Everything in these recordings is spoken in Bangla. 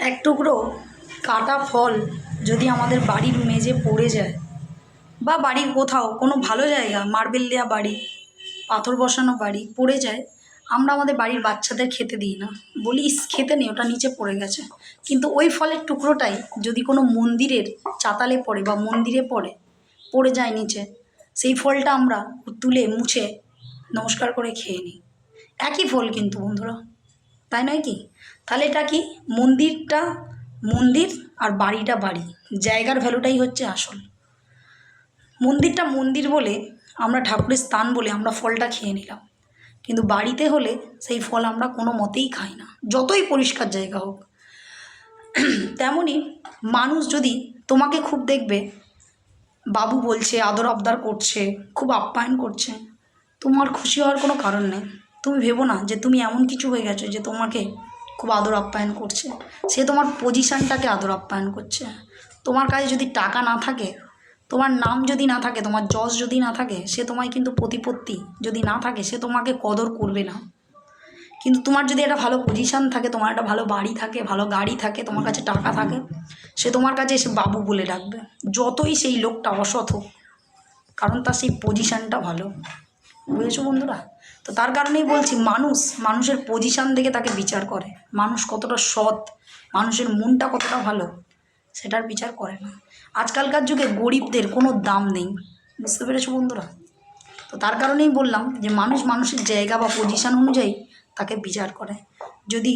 এক টুকরো কাটা ফল যদি আমাদের বাড়ির মেঝে পড়ে যায় বা বাড়ির কোথাও কোনো ভালো জায়গা, মার্বেল দেওয়া বাড়ি, পাথর বসানো বাড়ি পড়ে যায়, আমরা আমাদের বাড়ির বাচ্চাদের খেতে দিই না, বলি ইস খেতে নেই, ওটা নিচে পড়ে গেছে। কিন্তু ওই ফলের টুকরোটাই যদি কোনো মন্দিরের চাতালে পড়ে বা মন্দিরে পড়ে যায় নিচে, সেই ফলটা আমরা তুলে মুছে নমস্কার করে খেয়ে নিই। একই ফল কিন্তু বন্ধুরা, তাই নয় কি? তাহলে এটা কি, মন্দিরটা মন্দির আর বাড়িটা বাড়ি, জায়গার ভ্যালুটাই হচ্ছে আসল। মন্দিরটা মন্দির বলে, আমরা ঠাকুরের স্থান বলে আমরা ফলটা খেয়ে নিলাম, কিন্তু বাড়িতে হলে সেই ফল আমরা কোনো মতেই খাই না, যতই পরিষ্কার জায়গা হোক। তেমনই মানুষ যদি তোমাকে খুব দেখবে বাবু বলছে, আদর আবদার করছে, খুব আপ্যায়ন করছে, তোমার খুশি হওয়ার কোনো কারণ নেই। তুমি ভেবো না যে তুমি এমন কিছু হয়ে গেছো যে তোমাকে খুব আদর আপ্যায়ন করছে। সে তোমার পজিশানটাকে আদর আপ্যায়ন করছে। তোমার কাছে যদি টাকা না থাকে, তোমার নাম যদি না থাকে, তোমার যশ যদি না থাকে, সে তোমায় কিন্তু প্রতিপত্তি যদি না থাকে, সে তোমাকে কদর করবে না। কিন্তু তোমার যদি একটা ভালো পজিশান থাকে, তোমার একটা ভালো বাড়ি থাকে, ভালো গাড়ি থাকে, তোমার কাছে টাকা থাকে, সে তোমার কাছে এসে বাবু বলে ডাকবে, যতই সেই লোকটা অসৎ হোক, কারণ তার সেই পজিশানটা ভালো। বুঝেছো বন্ধুরা? তো তার কারণেই বলছি, মানুষের পজিশান দেখে তাকে বিচার করে। মানুষ কতটা সৎ, মানুষের মনটা কতটা ভালো, সেটার বিচার করে না। আজকালকার যুগে গরিবদের কোনো দাম নেই, বুঝতে পেরেছো বন্ধুরা? তো তার কারণেই বললাম যে মানুষের জায়গা বা পজিশান অনুযায়ী তাকে বিচার করে। যদি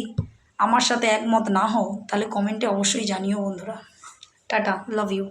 আমার সাথে একমত না হও, তাহলে কমেন্টে অবশ্যই জানিও বন্ধুরা। Tata, love you.